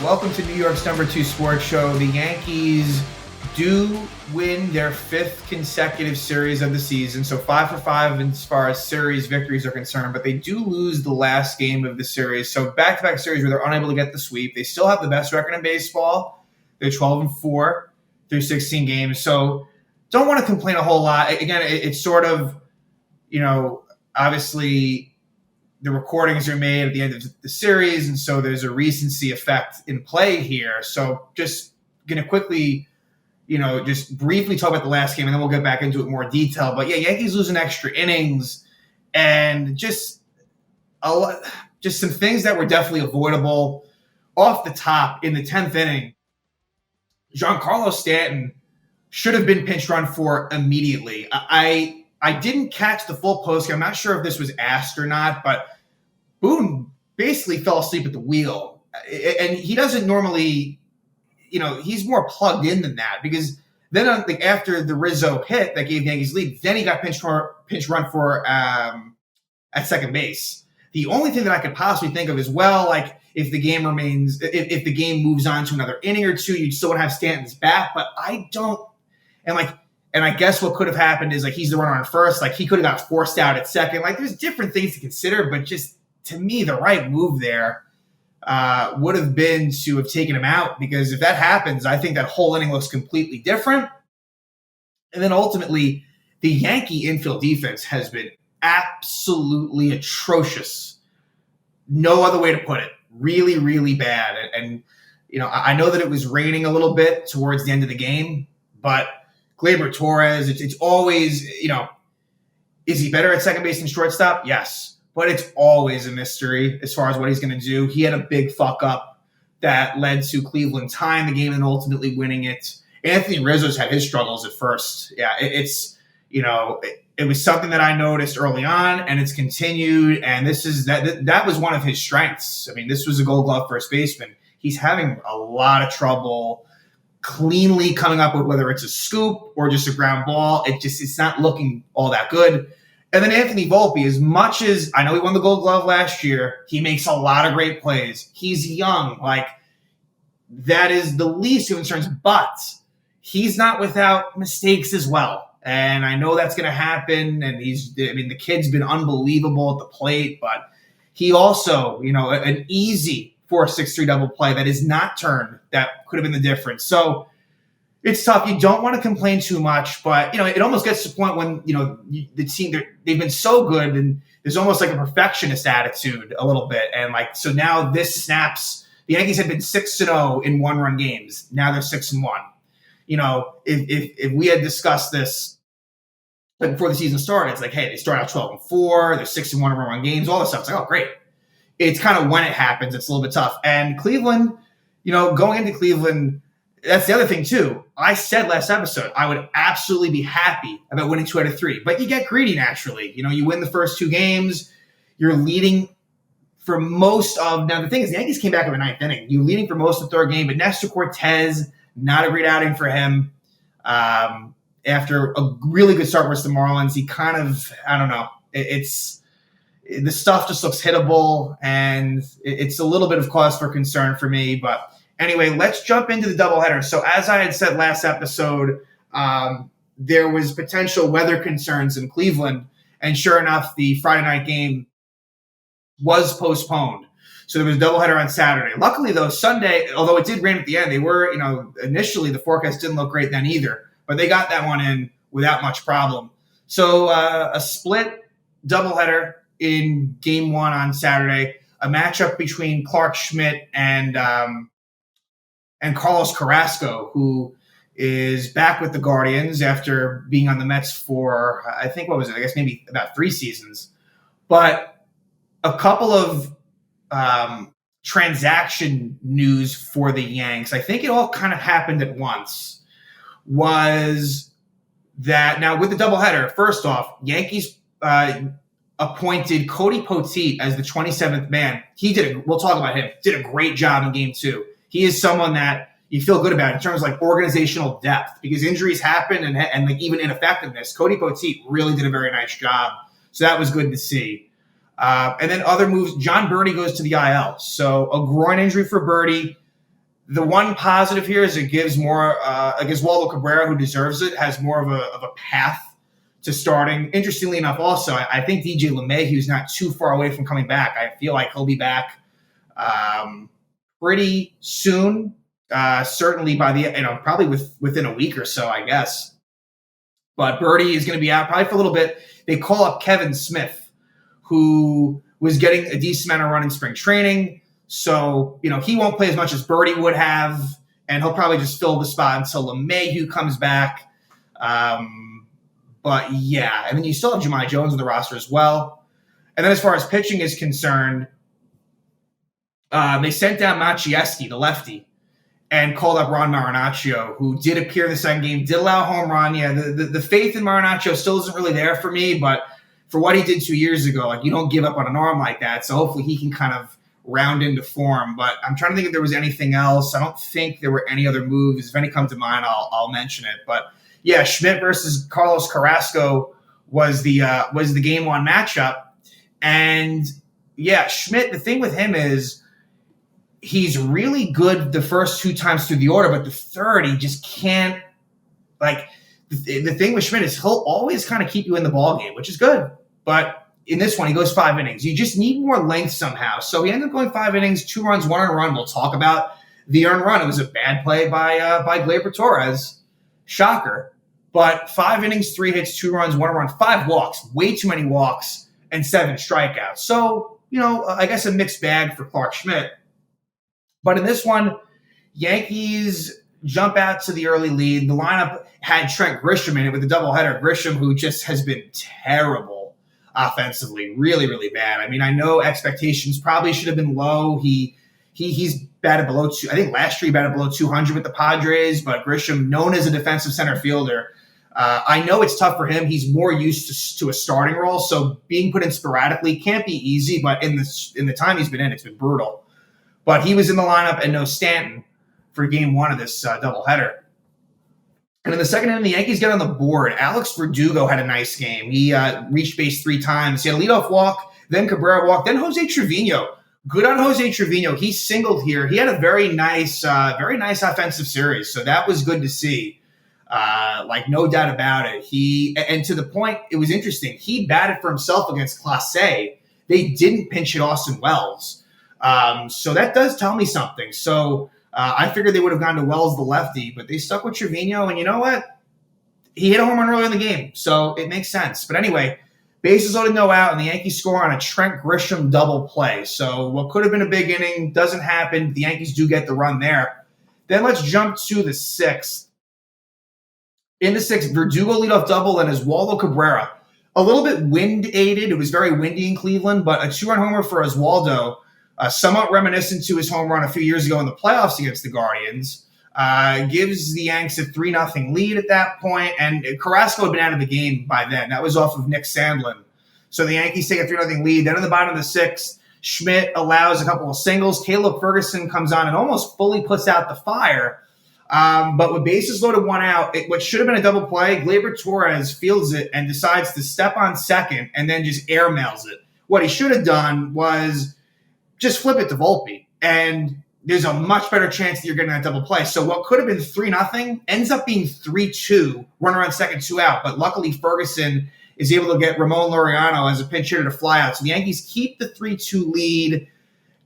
Welcome to New York's #2 sports show. The Yankees do win their fifth consecutive series of the season, so 5 for 5 as far as series victories are concerned, but they do lose the last game of the series. So back-to-back series where they're unable to get the sweep. They still have the best record in baseball. They're 12-4 through 16 games, so don't want to complain a whole lot. Again, it's sort of, obviously the recordings are made at the end of the series, and so there's a recency effect in play here. So just going to quickly, just briefly talk about the last game, and then we'll get back into it in more detail. But yeah, Yankees losing extra innings, and just some things that were definitely avoidable. Off the top, in the 10th inning, Giancarlo Stanton should have been pinch run for immediately. I didn't catch the full post. I'm not sure if this was asked or not, but Boone basically fell asleep at the wheel. And he doesn't normally, he's more plugged in than that, because then after the Rizzo hit that gave Yankees lead, then he got pinch run for at second base. The only thing that I could possibly think of is, if the game if the game moves on to another inning or two, you'd still want to have Stanton's bat, but I don't. And I guess what could have happened is he's the runner on first. He could have got forced out at second. There's different things to consider, but just to me, the right move there would have been to have taken him out, because if that happens, I think that whole inning looks completely different. And then ultimately, the Yankee infield defense has been absolutely atrocious. No other way to put it. Really, really bad. And I know that it was raining a little bit towards the end of the game, but Gleyber Torres, it's always, is he better at second base than shortstop? Yes. But it's always a mystery as far as what he's going to do. He had a big fuck up that led to Cleveland tying the game and ultimately winning it. Anthony Rizzo's had his struggles at first. Yeah, it was something that I noticed early on, and it's continued. And that was one of his strengths. I mean, this was a Gold Glove first baseman. He's having a lot of trouble cleanly coming up with whether it's a scoop or just a ground ball. It's not looking all that good. And then Anthony Volpe, as much as I know he won the Gold Glove last year, he makes a lot of great plays. He's young. That is the least of concerns, but he's not without mistakes as well. And I know that's going to happen. And the kid's been unbelievable at the plate, but he also, an easy 4-6-3 double play that is not turned that could have been the difference. So it's tough. You don't want to complain too much, but it almost gets to the point when the team they've been so good, and there's almost a perfectionist attitude a little bit, and so now this snaps. The Yankees had been 6-0 in one-run games. Now they're 6-1. If we had discussed this before the season started, it's hey, they start out 12-4, they're 6-1 in one-run games, all this stuff. It's oh great. It's kind of when it happens, it's a little bit tough. And Cleveland, going into Cleveland. That's the other thing, too. I said last episode, I would absolutely be happy about winning 2 out of 3. But you get greedy naturally. You win the first 2 games. You're leading for most of – now, the thing is, the Yankees came back in the 9th inning. You're leading for most of the 3rd game. But Nestor Cortez, not a great outing for him. After a really good start versus the Marlins, he kind of – I don't know. The stuff just looks hittable, and it's a little bit of cause for concern for me, but – anyway, let's jump into the doubleheader. So as I had said last episode, there was potential weather concerns in Cleveland, and sure enough, the Friday night game was postponed. So there was a doubleheader on Saturday. Luckily, though, Sunday, although it did rain at the end, they were, initially the forecast didn't look great then either, but they got that one in without much problem. So a split doubleheader in Game 1 on Saturday, a matchup between Clark Schmidt and Carlos Carrasco, who is back with the Guardians after being on the Mets for, I think, maybe about 3 seasons. But a couple of transaction news for the Yanks, I think it all kind of happened at once, was that now with the doubleheader, first off, Yankees appointed Cody Poteet as the 27th man. We'll talk about him, did a great job in Game 2. He is someone that you feel good about in terms of organizational depth, because injuries happen and even ineffectiveness. Cody Poteet really did a very nice job. So that was good to see. And then other moves, John Birdie goes to the IL. So a groin injury for Birdie. The one positive here is it gives Waldo Cabrera, who deserves it, has more of a path to starting. Interestingly enough, also, I think DJ LeMahieu is not too far away from coming back. I feel like he'll be back pretty soon. Certainly by probably within a week or so, I guess. But Birdie is going to be out probably for a little bit. They call up Kevin Smith, who was getting a decent amount of run in spring training. So, he won't play as much as Birdie would have, and he'll probably just fill the spot until LeMahieu comes back. But yeah, and then you still have Jahmai Jones on the roster as well. And then as far as pitching is concerned, they sent down Maciejewski, the lefty, and called up Ron Marinaccio, who did appear in the second game, did allow a home run. Yeah, the faith in Marinaccio still isn't really there for me, but for what he did 2 years ago, you don't give up on an arm like that. So hopefully he can kind of round into form. But I'm trying to think if there was anything else. I don't think there were any other moves. If any come to mind, I'll mention it. But yeah, Schmidt versus Carlos Carrasco was the game one matchup. And yeah, Schmidt, the thing with him is he's really good the first 2 times through the order, but the third, he just can't. The thing with Schmidt is he'll always kind of keep you in the ball game, which is good. But in this one, he goes 5 innings. You just need more length somehow. So he ended up going 5 innings, 2 runs, 1 earned run. We'll talk about the earned run. It was a bad play by Gleyber Torres. Shocker. But 5 innings, 3 hits, 2 runs, 1 run, 5 walks. Way too many walks and 7 strikeouts. So, I guess a mixed bag for Clarke Schmidt. But in this one, Yankees jump out to the early lead. The lineup had Trent Grisham in it with a doubleheader. Grisham, who just has been terrible offensively, really, really bad. I mean, I know expectations probably should have been low. He's batted below two. I think last year he batted below 200 with the Padres, but Grisham, known as a defensive center fielder, I know it's tough for him. He's more used to a starting role, so being put in sporadically can't be easy. But in the time he's been in, it's been brutal. But he was in the lineup and no Stanton for game one of this doubleheader. And in the second inning, the Yankees get on the board. Alex Verdugo had a nice game. He reached base 3 times. He had a leadoff walk, then Cabrera walk, then Jose Trevino. Good on Jose Trevino. He singled here. He had a very nice offensive series. So that was good to see. No doubt about it. And to the point, it was interesting. He batted for himself against Clase. They didn't pinch hit Austin Wells. So that does tell me something. So I figured they would have gone to Wells, the lefty, but they stuck with Trevino. And you know what? He hit a home run early in the game, so it makes sense. But anyway, bases loaded, no out, and the Yankees score on a Trent Grisham double play. So what could have been a big inning doesn't happen. The Yankees do get the run there. Then let's jump to the 6th. In the 6th, Verdugo leadoff double and Oswaldo Cabrera. A little bit wind-aided. It was very windy in Cleveland, but a 2-run homer for Oswaldo, somewhat reminiscent to his home run a few years ago in the playoffs against the Guardians, gives the Yanks a 3-0 lead at that point, and Carrasco had been out of the game by then. That was off of Nick Sandlin. So the Yankees take a 3-0 lead. Then in the bottom of the 6th, Schmidt allows a couple of singles. Caleb Ferguson comes on and almost fully puts out the fire. But with bases loaded, 1 out, what should have been a double play, Gleyber Torres fields it and decides to step on second and then just airmails it. What he should have done was just flip it to Volpe, and there's a much better chance that you're getting that double play. So what could have been 3-0 ends up being 3-2, runner on second, 2 out. But luckily Ferguson is able to get Ramon Laureano as a pinch hitter to fly out. So the Yankees keep the 3-2 lead,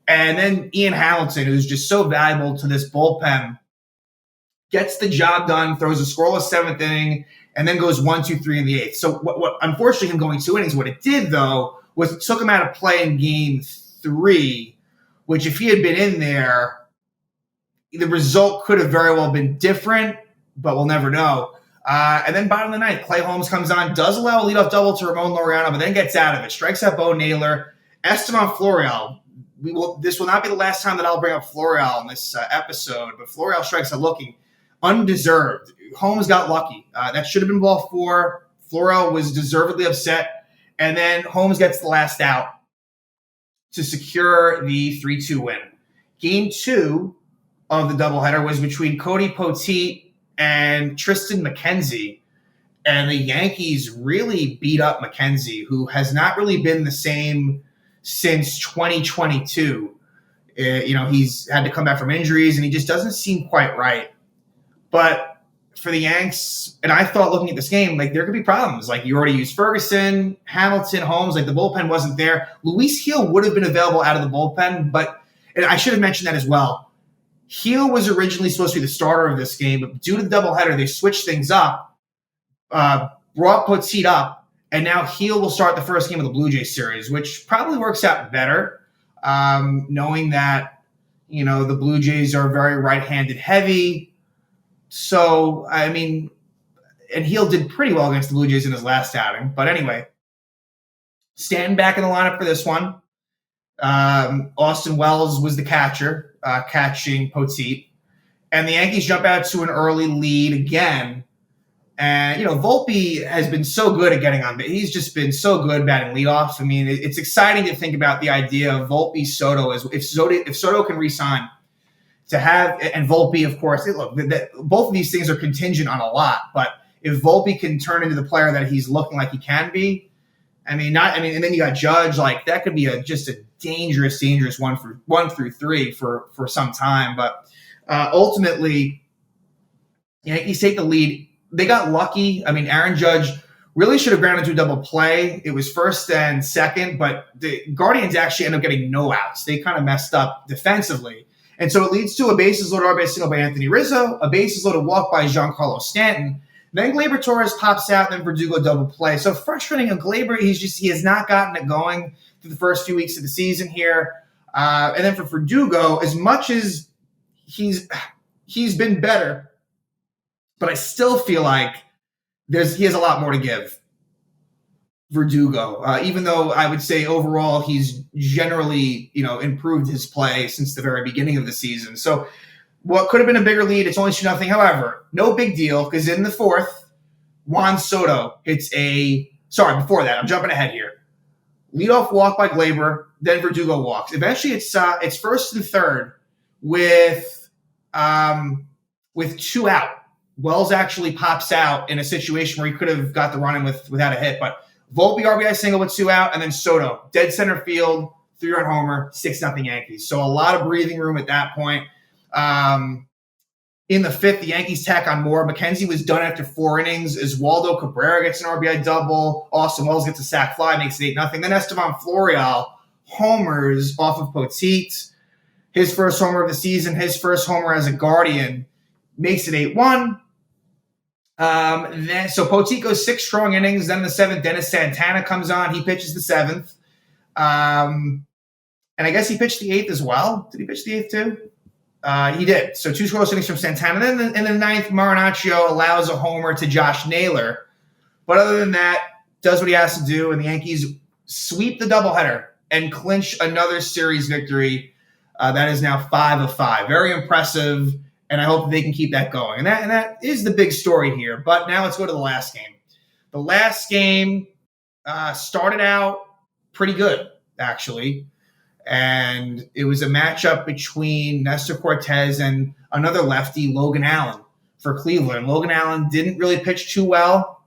and then Ian Hamilton, who's just so valuable to this bullpen, gets the job done, throws a scoreless 7th inning, and then goes 1-2-3 in the 8th. So what unfortunately him going 2 innings, what it did though was it took him out of play in game 3, which if he had been in there, the result could have very well been different, but we'll never know. And then bottom of the 9th, Clay Holmes comes on, does allow a leadoff double to Ramon Laureano, but then gets out of it, strikes out Bo Naylor. Esteban Florial, this will not be the last time that I'll bring up Florial in this episode, but Florial strikes out looking undeserved. Holmes got lucky. That should have been ball 4. Florial was deservedly upset, and then Holmes gets the last out to secure the 3-2 win. Game 2 of the doubleheader was between Cody Poteet and Tristan McKenzie, and the Yankees really beat up McKenzie, who has not really been the same since 2022. He's had to come back from injuries, and he just doesn't seem quite right. But for the Yanks, and I thought looking at this game, like there could be problems. Like you already used Ferguson, Hamilton, Holmes. Like the bullpen wasn't there. Luis Gil would have been available out of the bullpen, but and I should have mentioned that as well. Gil was originally supposed to be the starter of this game, but due to the doubleheader, they switched things up, brought Poteet up, and now Gil will start the first game of the Blue Jays series, which probably works out better, knowing that the Blue Jays are very right-handed heavy. So, I mean, and Gil did pretty well against the Blue Jays in his last outing. But anyway, Stanton back in the lineup for this one. Austin Wells was the catcher, catching Poteet. And the Yankees jump out to an early lead again. And, Volpe has been so good at getting on. He's just been so good batting leadoff. I mean, it's exciting to think about the idea of Volpe Soto. If Soto can re-sign, to have, and Volpe, of course, look, both of these things are contingent on a lot. But if Volpe can turn into the player that he's looking like he can be, and then you got Judge, like that could be just a dangerous 1 through 3 for some time. But ultimately, Yankees take the lead. They got lucky. I mean, Aaron Judge really should have grounded to a double play. It was first and second, but the Guardians actually end up getting no outs. They kind of messed up defensively. And so it leads to a bases-loaded RBI single by Anthony Rizzo, a bases-loaded walk by Giancarlo Stanton. Then Gleyber Torres pops out, and then Verdugo double play. So frustrating on Gleyber, he has not gotten it going through the first few weeks of the season here. And then for Verdugo, as much as he's been better, but I still feel like he has a lot more to give. Verdugo, even though I would say overall he's generally, improved his play since the very beginning of the season. So what could have been a bigger lead, it's only 2-0. However, no big deal because in the fourth, Juan Soto hits before that, I'm jumping ahead here. Leadoff walk by Gleyber, then Verdugo walks. Eventually it's first and third with 2 out. Wells actually pops out in a situation where he could have got the run in without a hit, but Volpe RBI single with 2 out, and then Soto, dead center field, 3-run homer, 6-0 Yankees. So a lot of breathing room at that point. In the fifth, the Yankees tack on more. McKenzie was done after 4 innings. Oswaldo Cabrera gets an RBI double. Austin Wells gets a sac fly, makes it 8-0. Then Estevan Florial homers off of Poteet. His first homer of the season, his first homer as a Guardian, makes it 8-1. So Poteet goes 6 strong innings. Then in the 7th, Dennis Santana comes on. He pitches the 7th. And I guess he pitched the 8th as well. Did he pitch the 8th too? He did. So 2 scoreless innings from Santana. Then in the 9th, Marinaccio allows a homer to Josh Naylor. But other than that, does what he has to do. And the Yankees sweep the doubleheader and clinch another series victory. That is now 5 of 5. Very impressive. And I hope that they can keep that going. And that is the big story here. But now let's go to the last game. The last game started out pretty good, actually. And it was a matchup between Nestor Cortez and another lefty, Logan Allen, for Cleveland. Logan Allen didn't really pitch too well.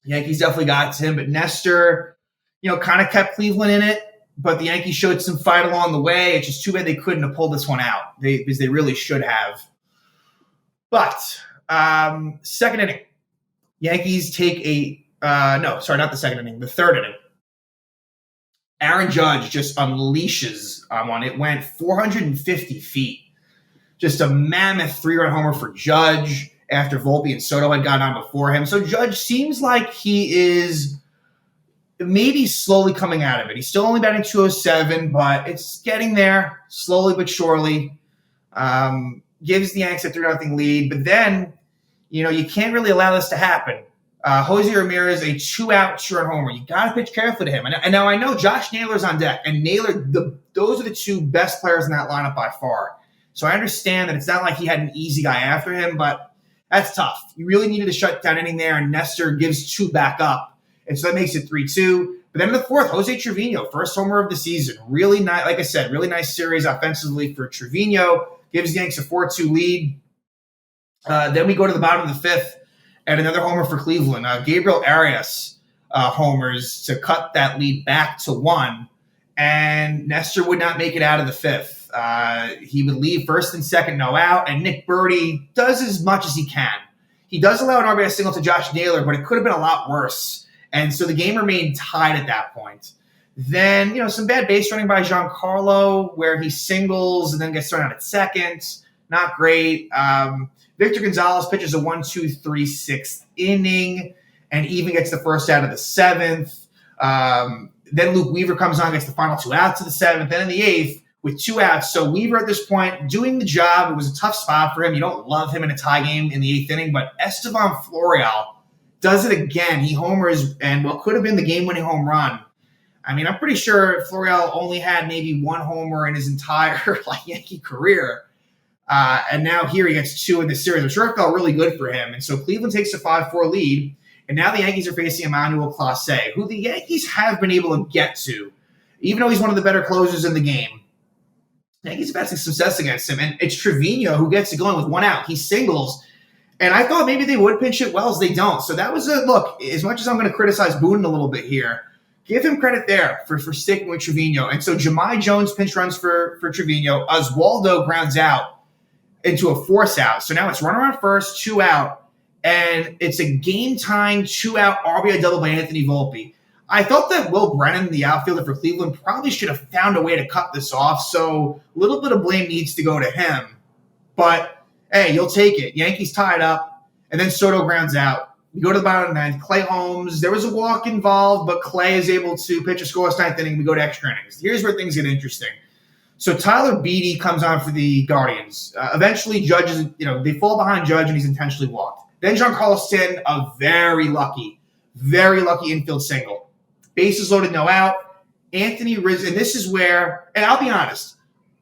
The Yankees definitely got to him. But Nestor, kind of kept Cleveland in it. But the Yankees showed some fight along the way. It's just too bad they couldn't have pulled this one out because they really should have. But second inning, Yankees take not the second inning, the third inning. Aaron Judge just unleashes on one. It went 450 feet. Just a mammoth 3-run homer for Judge after Volpe and Soto had gotten on before him. So Judge seems like he is maybe slowly coming out of it. He's still only batting 207, but it's getting there slowly but surely. Gives the Yanks a 3-0 lead. But then, you can't really allow this to happen. Jose Ramirez, a 2-out 2-run homer. You got to pitch carefully to him. And now I know Josh Naylor's on deck. And Naylor, those are the 2 best players in that lineup by far. So I understand that it's not like he had an easy guy after him, but that's tough. You really needed to shut down inning there, and Nestor gives 2 back up. And so that makes it 3-2. But then in the fourth, Jose Trevino, first homer of the season. Really nice, like I said, really nice series offensively for Trevino. Gives the Yanks a 4-2 lead. Then we go to the bottom of the fifth, and another homer for Cleveland. Gabriel Arias homers to cut that lead back to 1. And Nestor would not make it out of the fifth. He would leave first and second, no out, and Nick Birdie does as much as he can. He does allow an RBI single to Josh Naylor, but it could have been a lot worse. And so the game remained tied at that point. Then, some bad base running by Giancarlo where he singles and then gets thrown out at second. Not great. Victor Gonzalez pitches a 1-2-3-6 inning and even gets the first out of the seventh. Then Luke Weaver comes on, gets the final 2 outs of the seventh. Then in the eighth with 2 outs. So Weaver at this point doing the job. It was a tough spot for him. You don't love him in a tie game in the eighth inning, but Estevan Florial does it again. He homers and what could have been the game-winning home run. I mean, I'm pretty sure Florial only had maybe 1 homer in his entire Yankee career. And now here he gets 2 in this series. I'm sure it felt really good for him. And so Cleveland takes a 5-4 lead. And now the Yankees are facing Emmanuel Clase, who the Yankees have been able to get to, even though he's one of the better closers in the game. The Yankees have had some success against him. And it's Trevino who gets it going with 1 out. He singles. And I thought maybe they would pinch it Wells. They don't. So that was a look. As much as I'm going to criticize Boone a little bit here, give him credit there for sticking with Trevino. And so Jahmai Jones pinch runs for Trevino. Oswaldo grounds out into a force out. So now it's runner on first, 2 out. And it's a game-time 2-out RBI double by Anthony Volpe. I thought that Will Brennan, the outfielder for Cleveland, probably should have found a way to cut this off. So a little bit of blame needs to go to him. But, hey, you'll take it. Yankees tied up. And then Soto grounds out. We go to the bottom of the ninth. Clay Holmes, there was a walk involved, but Clay is able to pitch a scoreless ninth inning. We go to extra innings. Here's where things get interesting. So Tyler Beatty comes on for the Guardians. Eventually, Judge is, they fall behind Judge, and he's intentionally walked. Then Giancarlo Stanton, a very lucky infield single. Bases loaded, no out. Anthony Rizzo, and this is where, and I'll be honest,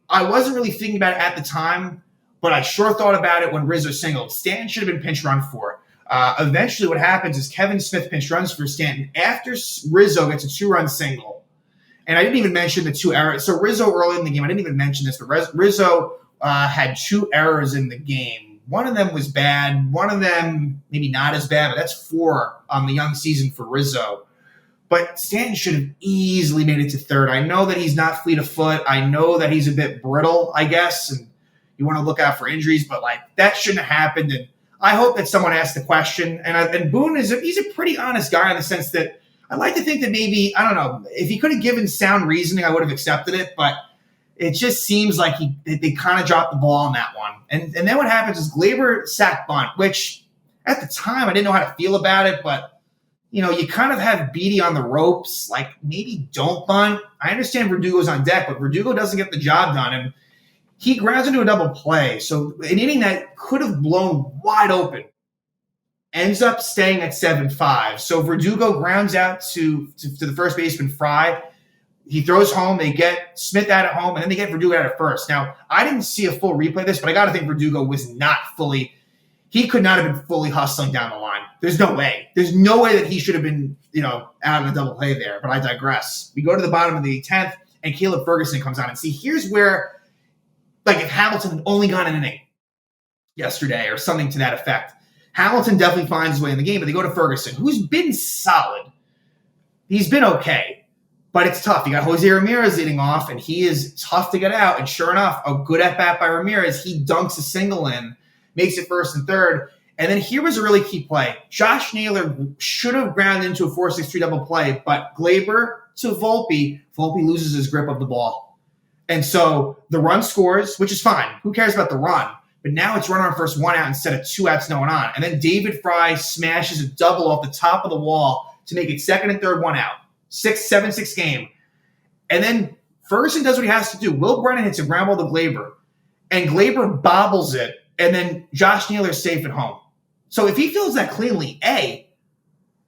I wasn't really thinking about it at the time, but I sure thought about it when Rizzo singled. Stanton should have been pinch run for. Eventually what happens is Kevin Smith pinch runs for Stanton after Rizzo gets a 2-run single. And I didn't even mention the 2 errors. So Rizzo early in the game, I didn't even mention this, but Rizzo had 2 errors in the game. One of them was bad. One of them maybe not as bad, but that's 4 on the young season for Rizzo. But Stanton should have easily made it to third. I know that he's not fleet of foot. I know that he's a bit brittle, I guess, and you want to look out for injuries, but that shouldn't have happened. And I hope that someone asked the question. And Boone he's a pretty honest guy in the sense that I like to think that maybe, I don't know, if he could have given sound reasoning, I would have accepted it, but it just seems like they kind of dropped the ball on that one. And then what happens is Gleyber sack bunt, which at the time I didn't know how to feel about it, but you kind of have Beatty on the ropes, maybe don't bunt. I understand Verdugo's on deck, but Verdugo doesn't get the job done. And he grounds into a double play. So an inning that could have blown wide open ends up staying at 7-5. So Verdugo grounds out to the first baseman Fry. He throws home. They get Smith out at home, and then they get Verdugo out at first. Now, I didn't see a full replay of this, but I got to think Verdugo was not fully – he could not have been fully hustling down the line. There's no way. There's no way that he should have been, out in a double play there, but I digress. We go to the bottom of the 10th, and Caleb Ferguson comes on. And see, here's where, if Hamilton had only gone an inning yesterday or something to that effect, Hamilton definitely finds his way in the game, but they go to Ferguson, who's been solid. He's been okay. But it's tough. You got Jose Ramirez leading off, and he is tough to get out. And sure enough, a good at-bat by Ramirez. He dunks a single in, makes it first and third. And then here was a really key play. Josh Naylor should have grounded into a 4-6-3 double play, but Gleyber to Volpe. Volpe loses his grip of the ball. And so the run scores, which is fine. Who cares about the run? But now it's runner on first, 1 out instead of 2 outs, no one on. And then David Fry smashes a double off the top of the wall to make it second and third, 1 out. 7-6 game. And then Ferguson does what he has to do. Will Brennan hits a ground ball to Gleyber, and Gleyber bobbles it, and then Josh Naylor's safe at home. So if he fields that cleanly,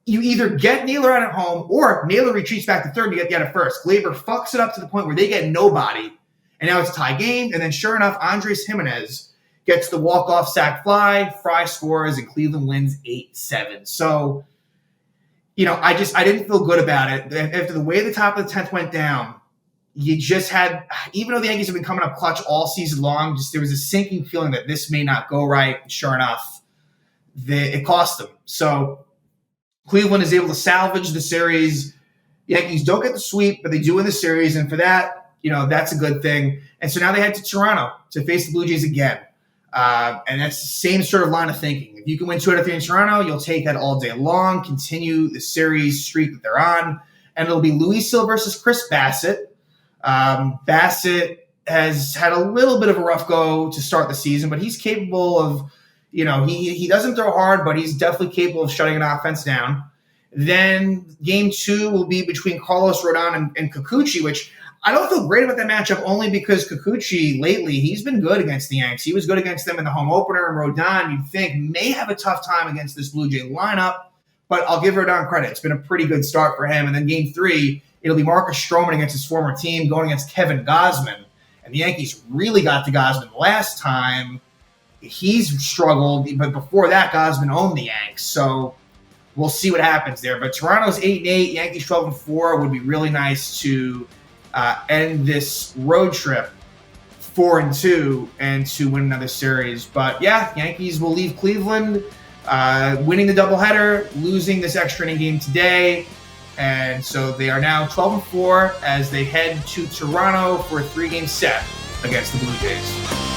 you either get Naylor out at home, or Naylor retreats back to third and you get the out at first. Gleyber fucks it up to the point where they get nobody, and now it's a tie game. And then sure enough, Andres Jimenez gets the walk-off sac fly, Fry scores, and Cleveland wins 8-7. So I didn't feel good about it. After the way the top of the 10th went down, you just had, even though the Yankees have been coming up clutch all season long, there was a sinking feeling that this may not go right. Sure enough, it cost them. So Cleveland is able to salvage the series. Yankees don't get the sweep, but they do win the series. And for that, that's a good thing. And so now they head to Toronto to face the Blue Jays again. And that's the same sort of line of thinking. If you can win 2 out of 3 in Toronto, you'll take that all day long, continue the series streak that they're on. And it'll be Luis Gil versus Chris Bassett. Bassett has had a little bit of a rough go to start the season, but he's capable of, he doesn't throw hard, but he's definitely capable of shutting an offense down. Then game 2 will be between Carlos Rodon and Kikuchi, which I don't feel great about that matchup only because Kikuchi lately, he's been good against the Yanks. He was good against them in the home opener, and Rodon, you'd think, may have a tough time against this Blue Jay lineup, but I'll give Rodon credit. It's been a pretty good start for him. And then game 3, it'll be Marcus Stroman against his former team going against Kevin Gausman. And the Yankees really got to Gausman last time. He's struggled, but before that, Gausman owned the Yanks. So we'll see what happens there. But Toronto's 8-8, Yankees 12-4 would be really nice to end this road trip 4-2 and to win another series. But yeah, Yankees will leave Cleveland, winning the doubleheader, losing this extra inning game today. And so they are now 12-4 as they head to Toronto for a 3-game set against the Blue Jays.